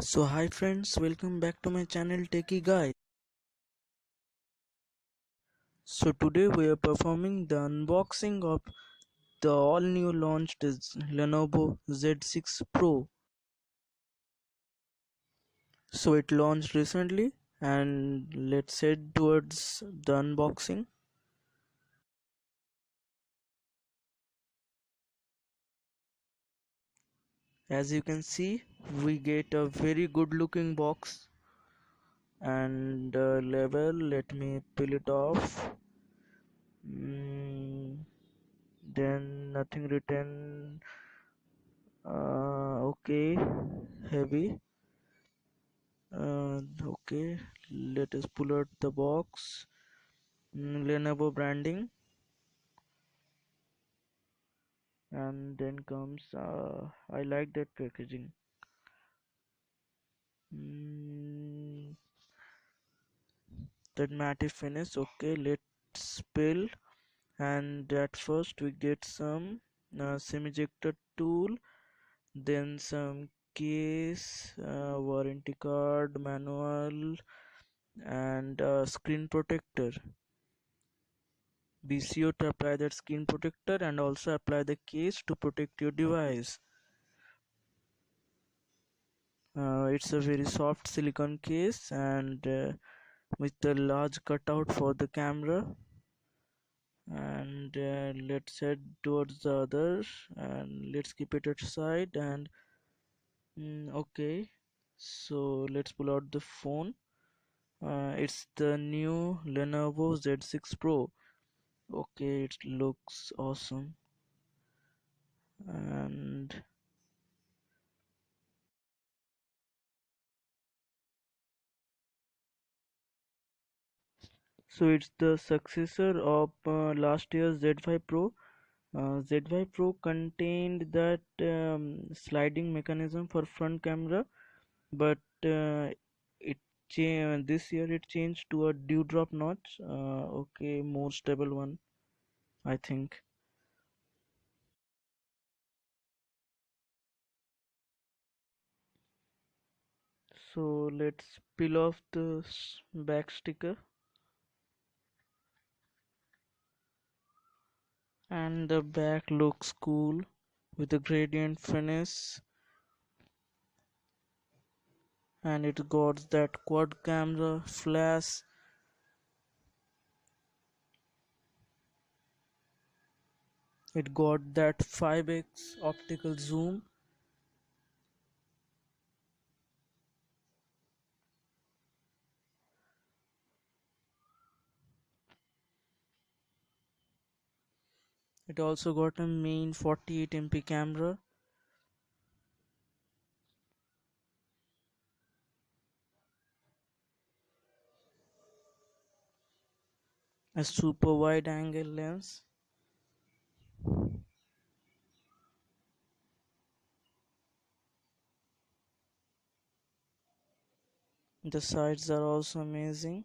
So hi friends, welcome back to my channel Techie Guy. So today we are performing the unboxing of the all new launched Lenovo Z6 Pro. So it launched recently and let's head towards the unboxing. As you can see, we get a very good looking box and label. Let me peel it off. Mm, then nothing written. Okay, heavy. Okay, let us pull out the box. Lenovo branding, and then comes. I like that packaging. Mm, that matte finish. Okay, let's spill. And at first we get some semi-ejector tool, then some case, warranty card, manual, and screen protector. Be sure to apply that screen protector and also apply the case to protect your device. It's a very soft silicone case and with a large cutout for the camera. And let's head towards the other and let's keep it aside. And okay, so let's pull out the phone. It's the new Lenovo Z6 Pro. Okay, it looks awesome. And so it's the successor of last year's Z5 Pro. Z5 Pro contained that sliding mechanism for front camera, but it this year it changed to a dewdrop notch. Okay, more stable one, I think. So let's peel off the back sticker, and the back looks cool with a gradient finish, and it got that quad camera flash. It got that 5x optical zoom. It also got a main 48 MP camera, a super wide angle lens. The sides are also amazing.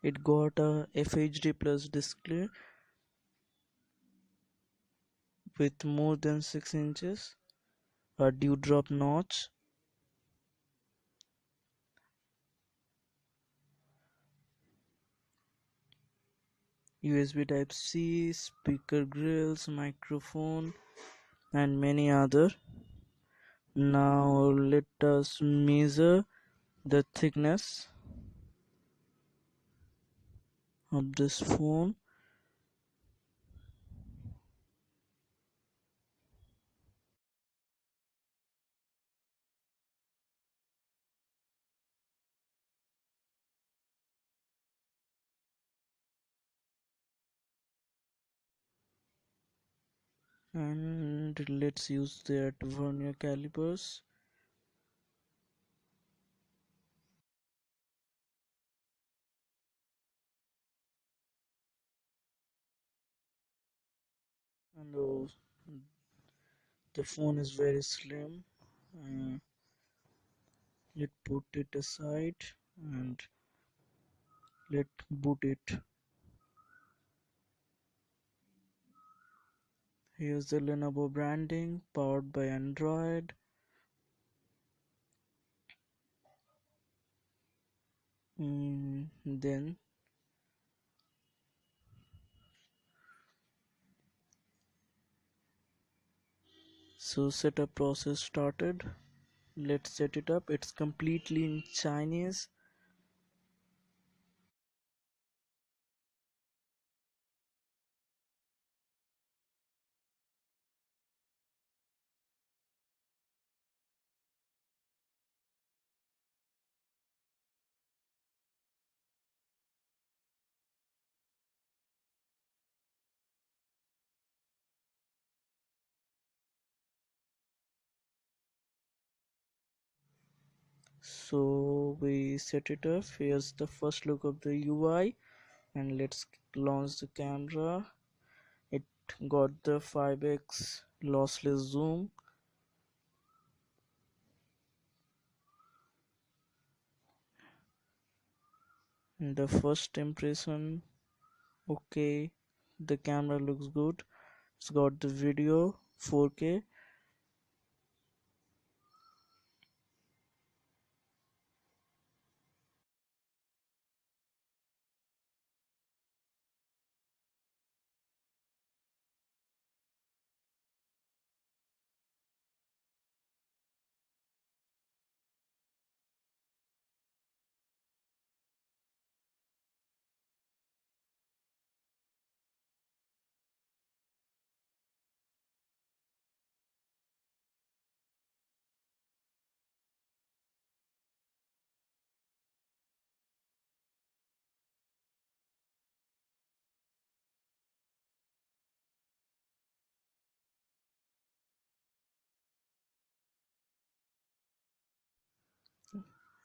It got a FHD plus display with more than 6 inches, a dewdrop notch, USB Type C, speaker grills, microphone, and many other. Now let us measure the thickness of this phone. And let's use that vernier calipers. And the phone is very slim. uh, let's put it aside and let boot it. Here's the Lenovo branding, powered by Android. Then so setup process started. Let's set it up. It's completely in Chinese. So we set it up. Here's the first look of the UI, and let's launch the camera. It got the 5x lossless zoom. And the first impression, okay, the camera looks good. It's got the video 4K.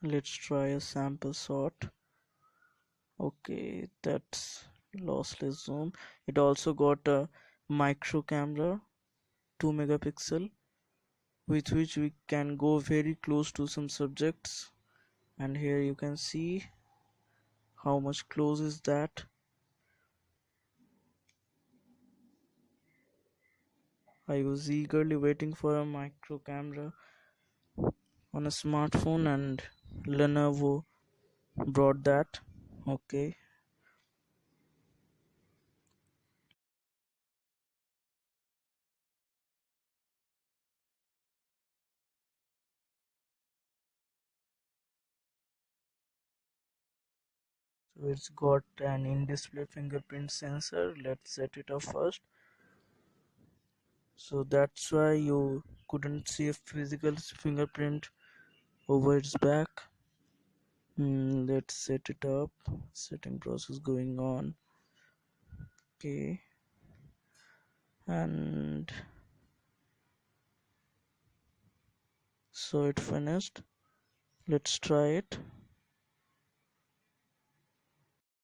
Let's try a sample shot. Okay, that's lossless zoom. It also got a micro camera, 2 megapixel, with which we can go very close to some subjects. And here you can see how much close is that. I was eagerly waiting for a micro camera on a smartphone, and Lenovo brought that. Okay, so it's got an in-display fingerprint sensor. Let's set it up first. So that's why you couldn't see a physical fingerprint over its back. Let's set it up. Setting process going on. Okay, and so it finished. Let's try it.